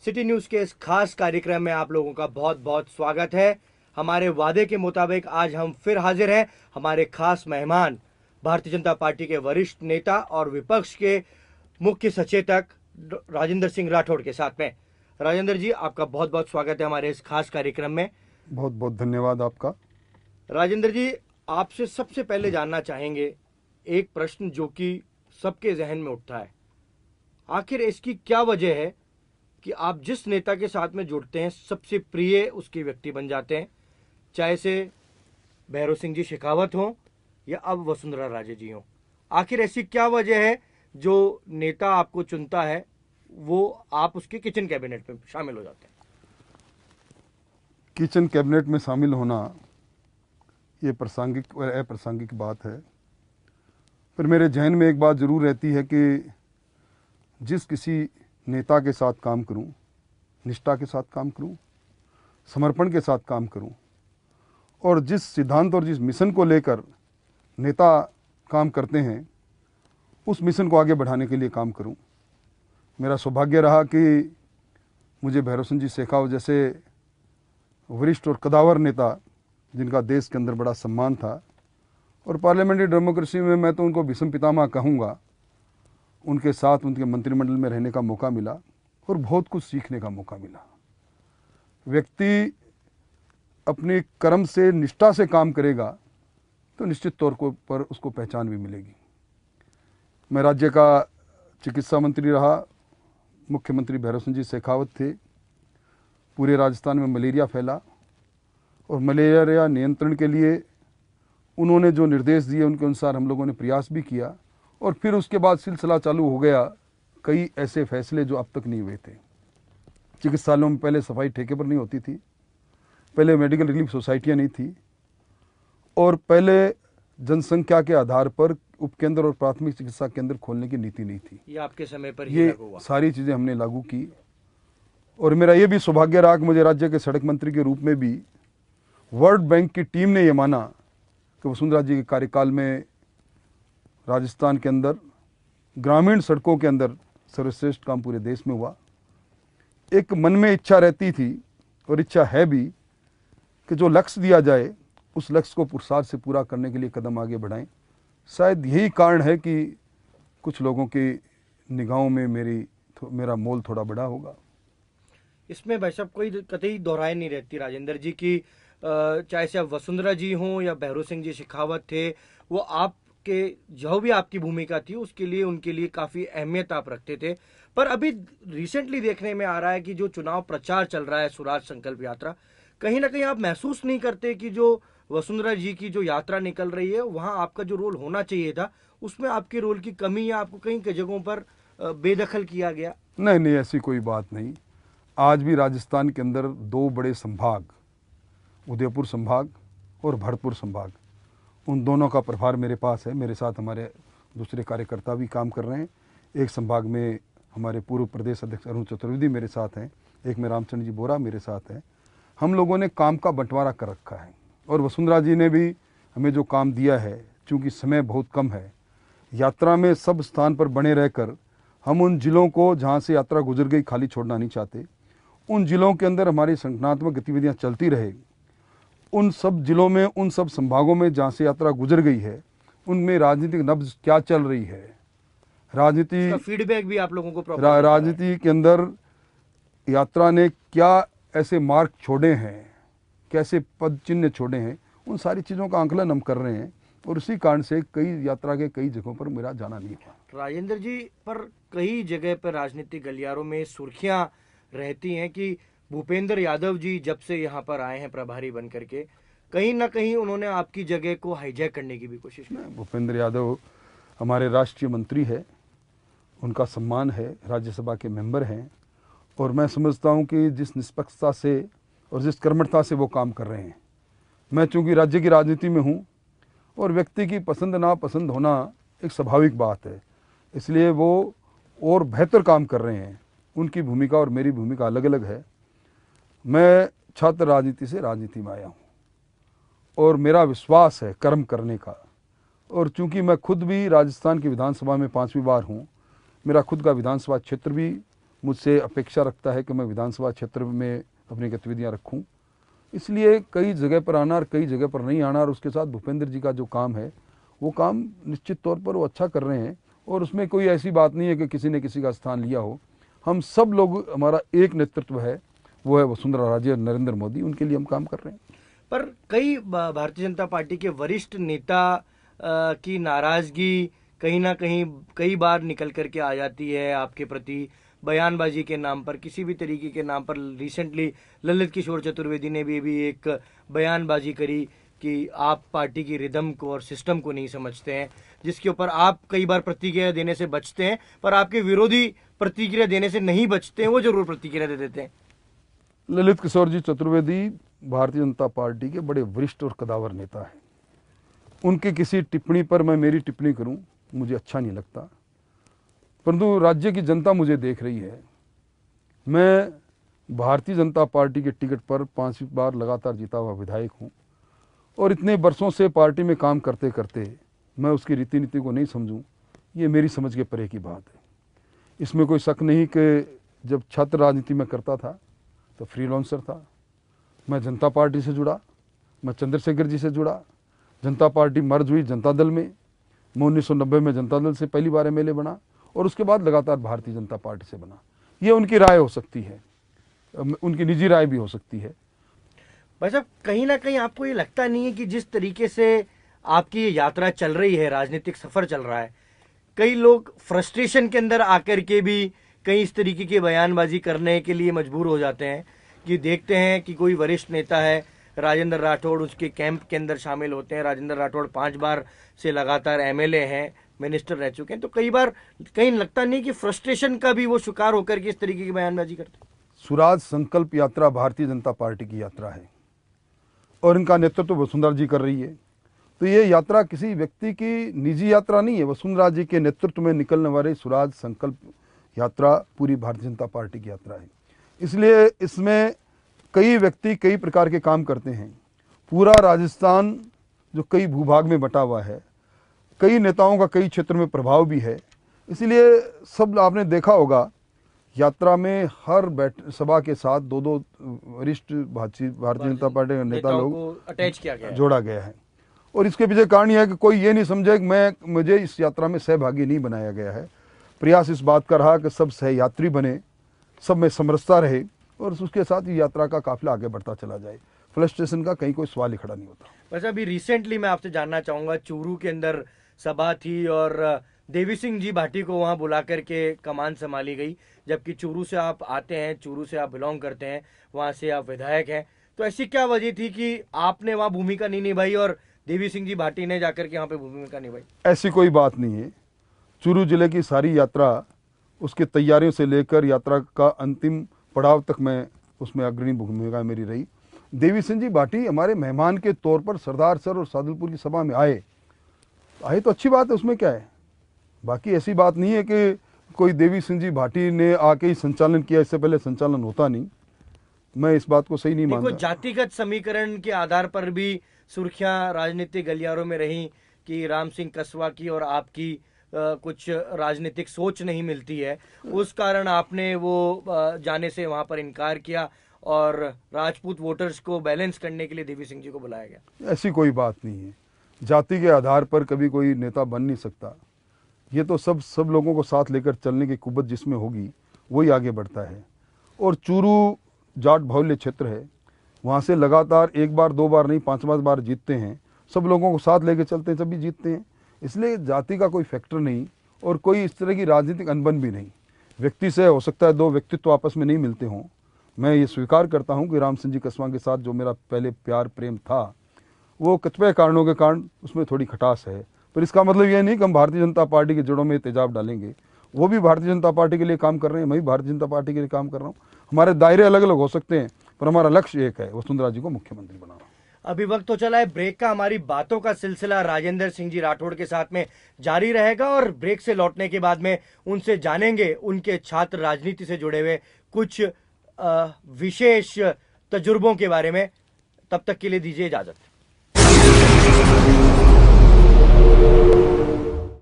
City news के इस खास कार्यक्रम में आप लोगों का बहुत बहुत स्वागत है। हमारे वादे के मुताबिक आज हम फिर हाजिर हैं हमारे खास मेहमान भारतीय जनता पार्टी के वरिष्ठ नेता और विपक्ष के मुख्य सचेतक राजेंद्र सिंह राठौड़ के साथ में। राजेंद्र जी, आपका बहुत बहुत स्वागत है हमारे इस खास कार्यक्रम में। बहुत बहुत धन्यवाद आपका। राजेंद्र जी, आपसे सबसे पहले जानना चाहेंगे एक प्रश्न जो कि सबके जहन में उठता है, आखिर इसकी क्या वजह है कि आप जिस नेता के साथ में जुड़ते हैं सबसे प्रिय उसके व्यक्ति बन जाते हैं, चाहे से भैरव सिंह जी शेखावत हों या अब वसुंधरा राजे जी हों। आखिर ऐसी क्या वजह है जो नेता आपको चुनता है वो आप उसके किचन कैबिनेट में शामिल हो जाते हैं? किचन कैबिनेट में शामिल होना ये प्रासंगिक और अप्रासंगिक बात है, पर मेरे जहन में एक बात ज़रूर रहती है कि जिस किसी नेता के साथ काम करूं, निष्ठा के साथ काम करूं, समर्पण के साथ काम करूं और जिस सिद्धांत और जिस मिशन को लेकर नेता काम करते हैं उस मिशन को आगे बढ़ाने के लिए काम करूं। मेरा सौभाग्य रहा कि मुझे भैरव सिंह जी शेखावत जैसे वरिष्ठ और कदावर नेता जिनका देश के अंदर बड़ा सम्मान था और पार्लियामेंट्री डेमोक्रेसी में मैं तो उनको भीष्म पितामह कहूँगा, उनके साथ उनके मंत्रिमंडल में रहने का मौका मिला और बहुत कुछ सीखने का मौका मिला। व्यक्ति अपने कर्म से निष्ठा से काम करेगा तो निश्चित तौर पर उसको पहचान भी मिलेगी। मैं राज्य का चिकित्सा मंत्री रहा, मुख्यमंत्री भैरव सिंह जी शेखावत थे। पूरे राजस्थान में मलेरिया फैला और मलेरिया नियंत्रण के लिए उन्होंने जो निर्देश दिए उनके अनुसार हम लोगों ने प्रयास भी किया और फिर उसके बाद सिलसिला चालू हो गया। कई ऐसे फैसले जो अब तक नहीं हुए थे। चिकित्सालयों में पहले सफाई ठेके पर नहीं होती थी, पहले मेडिकल रिलीफ सोसाइटियाँ नहीं थी और पहले जनसंख्या के आधार पर उपकेंद्र और प्राथमिक चिकित्सा केंद्र खोलने की नीति नहीं थी। ये आपके समय पर ये सारी चीज़ें हमने लागू की और मेरा ये भी सौभाग्य रहा कि मुझे राज्य के सड़क मंत्री के रूप में भी वर्ल्ड बैंक की टीम ने ये माना कि वसुंधरा जी के कार्यकाल में राजस्थान के अंदर ग्रामीण सड़कों के अंदर सर्वश्रेष्ठ काम पूरे देश में हुआ। एक मन में इच्छा रहती थी और इच्छा है भी कि जो लक्ष्य दिया जाए उस लक्ष्य को पुरुषार्थ से पूरा करने के लिए कदम आगे बढ़ाएं। शायद यही कारण है कि कुछ लोगों की निगाहों में मेरा मोल थोड़ा बड़ा होगा। इसमें भाई साहब कोई कतई दोहराए नहीं रहती राजेंद्र जी की, चाहे से अब वसुंधरा जी हों या भैरव सिंह जी शेखावत थे, वो आपके जो भी आपकी भूमिका थी उसके लिए उनके लिए काफ़ी अहमियत आप रखते थे। पर अभी रिसेंटली देखने में आ रहा है कि जो चुनाव प्रचार चल रहा है स्वराज संकल्प यात्रा, कहीं ना कहीं आप महसूस नहीं करते कि जो वसुंधरा जी की जो यात्रा निकल रही है वहाँ आपका जो रोल होना चाहिए था उसमें आपके रोल की कमी या आपको कहीं कई जगहों पर बेदखल किया गया? नहीं नहीं, ऐसी कोई बात नहीं। आज भी राजस्थान के अंदर दो बड़े संभाग, उदयपुर संभाग और भरतपुर संभाग, उन दोनों का प्रभार मेरे पास है। मेरे साथ हमारे दूसरे कार्यकर्ता भी काम कर रहे हैं। एक संभाग में हमारे पूर्व प्रदेश अध्यक्ष अरुण चतुर्वेदी मेरे साथ हैं, एक में रामचंद्र जी बोरा मेरे साथ हैं। हम लोगों ने काम का बंटवारा कर रखा है और वसुंधरा जी ने भी हमें जो काम दिया है, चूँकि समय बहुत कम है, यात्रा में सब स्थान पर बने रहकर हम उन जिलों को जहाँ से यात्रा गुजर गई खाली छोड़ना नहीं चाहते। उन जिलों के अंदर हमारी संगठनात्मक गतिविधियाँ चलती रहे। उन सब जिलों में, उन सब संभागों में जहाँ से यात्रा गुजर गई है उनमें राजनीतिक नब्ज क्या चल रही है, राजनीति फीडबैक भी आप लोगों को राजनीति के अंदर यात्रा ने क्या ऐसे मार्ग छोड़े हैं, कैसे पद चिन्ह छोड़े हैं, उन सारी चीज़ों का आंकलन हम कर रहे हैं और उसी कारण से कई यात्रा के कई जगहों पर मेरा जाना नहीं हुआ। राजेंद्र जी, पर कई जगह पर राजनीतिक गलियारों में सुर्खियां रहती हैं कि भूपेंद्र यादव जी जब से यहाँ पर आए हैं प्रभारी बन करके, कहीं ना कहीं उन्होंने आपकी जगह को हाईजैक करने की भी कोशिश की। भूपेंद्र यादव हमारे राष्ट्रीय मंत्री है, उनका सम्मान है, राज्यसभा के मेंबर हैं और मैं समझता हूँ कि जिस निष्पक्षता से और जिस कर्मठता से वो काम कर रहे हैं, मैं चूँकि राज्य की राजनीति में हूँ और व्यक्ति की पसंद नापसंद होना एक स्वाभाविक बात है, इसलिए वो और बेहतर काम कर रहे हैं। उनकी भूमिका और मेरी भूमिका अलग अलग है। मैं छात्र राजनीति से राजनीति में आया हूँ और मेरा विश्वास है कर्म करने का, और चूंकि मैं खुद भी राजस्थान की विधानसभा में 5वीं बार हूँ, मेरा खुद का विधानसभा क्षेत्र भी मुझसे अपेक्षा रखता है कि मैं विधानसभा क्षेत्र में अपनी गतिविधियां रखूं। इसलिए कई जगह पर आना और कई जगह पर नहीं आना, और उसके साथ भूपेंद्र जी का जो काम है वो काम निश्चित तौर पर वो अच्छा कर रहे हैं, और उसमें कोई ऐसी बात नहीं है कि किसी ने किसी का स्थान लिया हो। हम सब लोग, हमारा एक नेतृत्व है, वो है वसुंधरा राजे और नरेंद्र मोदी, उनके लिए हम काम कर रहे हैं। पर कई भारतीय जनता पार्टी के वरिष्ठ नेता की नाराजगी कहीं ना कहीं कई बार निकल करके आ जाती है आपके प्रति, बयानबाजी के नाम पर, किसी भी तरीके के नाम पर। रिसेंटली ललित किशोर चतुर्वेदी ने भी एक बयानबाजी करी कि आप पार्टी की रिदम को और सिस्टम को नहीं समझते हैं, जिसके ऊपर आप कई बार प्रतिक्रिया देने से बचते हैं, पर आपके विरोधी प्रतिक्रिया देने से नहीं बचते हैं, वो जरूर प्रतिक्रिया दे देते हैं। ललित किशोर जी चतुर्वेदी भारतीय जनता पार्टी के बड़े वरिष्ठ और कदावर नेता हैं। उनकी किसी टिप्पणी पर मैं मेरी टिप्पणी करूं, मुझे अच्छा नहीं लगता, परंतु राज्य की जनता मुझे देख रही है। मैं भारतीय जनता पार्टी के टिकट पर 5 बार लगातार जीता हुआ विधायक हूं, और इतने वर्षों से पार्टी में काम करते करते मैं उसकी रीति नीति को नहीं समझूं, ये मेरी समझ के परे की बात है। इसमें कोई शक नहीं कि जब छात्र राजनीति में करता था तो फ्रीलांसर था। मैं जनता पार्टी से जुड़ा, मैं चंद्रशेखर जी से जुड़ा, जनता पार्टी मर्ज हुई जनता दल में, मैं 1990 में जनता दल से पहली बार एमएलए बना, और उसके बाद लगातार भारतीय जनता पार्टी से बना। ये उनकी राय हो सकती है, उनकी निजी राय भी हो सकती है। भाई साहब, कहीं ना कहीं आपको ये लगता नहीं है कि जिस तरीके से आपकी ये यात्रा चल रही है, राजनीतिक सफर चल रहा है, कई लोग फ्रस्ट्रेशन के अंदर आकर के भी कई इस तरीके की बयानबाजी करने के लिए मजबूर हो जाते हैं कि देखते हैं कि कोई वरिष्ठ नेता है राजेंद्र राठौड़, उसके कैंप के अंदर शामिल होते हैं। राजेंद्र राठौड़ 5 बार से लगातार एमएलए हैं, मिनिस्टर रह चुके हैं, तो कई बार कहीं लगता नहीं कि फ्रस्ट्रेशन का भी वो शिकार होकर के इस तरीके की बयानबाजी करते हैं। स्वराज संकल्प यात्रा भारतीय जनता पार्टी की यात्रा है, और इनका नेतृत्व वसुंधरा जी कर रही है। तो ये यात्रा किसी व्यक्ति की निजी यात्रा नहीं है, वसुंधरा जी के नेतृत्व में निकलने वाली स्वराज संकल्प यात्रा पूरी भारतीय जनता पार्टी की यात्रा है। इसलिए इसमें कई व्यक्ति कई प्रकार के काम करते हैं। पूरा राजस्थान जो कई भूभाग में बटा हुआ है, कई नेताओं का कई क्षेत्र में प्रभाव भी है, इसलिए सब आपने देखा होगा यात्रा में हर सभा के साथ 2-2 वरिष्ठ भारतीय जनता पार्टी के नेता लोग अटैच किया गया है, जोड़ा गया है। और इसके पीछे कारण यह है कि कोई ये नहीं समझे कि मुझे इस यात्रा में सहभागी नहीं बनाया गया है। प्रयास इस बात का रहा कि सब सहयात्री बने, सब में समरसता रहे, और उसके साथ ये यात्रा का काफिला आगे बढ़ता चला जाए। फ्रस्ट्रेशन का कहीं कोई सवाल ही खड़ा नहीं होता। वैसे अभी रिसेंटली मैं आपसे जानना चाहूंगा, चूरू के अंदर सभा थी और देवी सिंह जी भाटी को वहां बुला करके कमान संभाली गई, जबकि चूरू से आप आते हैं, चूरू से आप बिलोंग करते हैं, वहां से आप विधायक हैं, तो ऐसी क्या वजह थी कि आपने वहां भूमिका नहीं निभाई और देवी सिंह जी भाटी ने जाकर के यहाँ पे भूमिका निभाई? ऐसी कोई बात नहीं है। चूरू जिले की सारी यात्रा, उसकी तैयारियों से लेकर यात्रा का अंतिम पड़ाव तक मैं उसमें अग्रणी भूमिका मेरी रही। देवी सिंह जी भाटी हमारे मेहमान के तौर पर सरदार सर और सादुलपुर की सभा में आए तो अच्छी बात है, उसमें क्या है। बाकी ऐसी बात नहीं है कि कोई देवी सिंह जी भाटी ने आके ही संचालन किया, इससे पहले संचालन होता नहीं। मैं इस बात को सही नहीं मानता। जातिगत समीकरण के आधार पर भी सुर्खियां राजनीतिक गलियारों में रही कि राम सिंह कसवा की और आपकी कुछ राजनीतिक सोच नहीं मिलती है, उस कारण आपने वो जाने से वहां पर इनकार किया और राजपूत वोटर्स को बैलेंस करने के लिए देवी सिंह जी को बुलाया गया। ऐसी कोई बात नहीं है। जाति के आधार पर कभी कोई नेता बन नहीं सकता। ये तो सब लोगों को साथ लेकर चलने की कुव्वत जिसमें होगी वही आगे बढ़ता है। और चूरू जाट बाहुल्य क्षेत्र है, वहाँ से लगातार 1 बार 2 बार नहीं 5 बार जीतते हैं। सब लोगों को साथ लेके चलते हैं तभी जीतते हैं। इसलिए जाति का कोई फैक्टर नहीं और कोई इस तरह की राजनीतिक अनबन भी नहीं। व्यक्ति से हो सकता है 2 व्यक्तित्व आपस में नहीं मिलते हों। मैं ये स्वीकार करता हूँ कि राम सिंह जी कसवा के साथ जो मेरा पहले प्यार प्रेम था वो कतिपय कारणों के कारण उसमें थोड़ी खटास है, पर इसका मतलब ये नहीं कि हम भारतीय जनता पार्टी की जड़ों में तेजाब डालेंगे। वो भी भारतीय जनता पार्टी के लिए काम कर रहे हैं, मैं भी भारतीय जनता पार्टी के लिए काम कर रहा हूँ। हमारे दायरे अलग अलग हो सकते हैं पर हमारा लक्ष्य एक है, वसुंधरा जी को मुख्यमंत्री बनाना। अभी वक्त तो चला है ब्रेक का। हमारी बातों का सिलसिला राजेंद्र सिंह जी राठौड़ के साथ में जारी रहेगा और ब्रेक से लौटने के बाद में उनसे जानेंगे उनके छात्र राजनीति से जुड़े हुए कुछ विशेष तजुर्बों के बारे में। तब तक के लिए दीजिए इजाजत।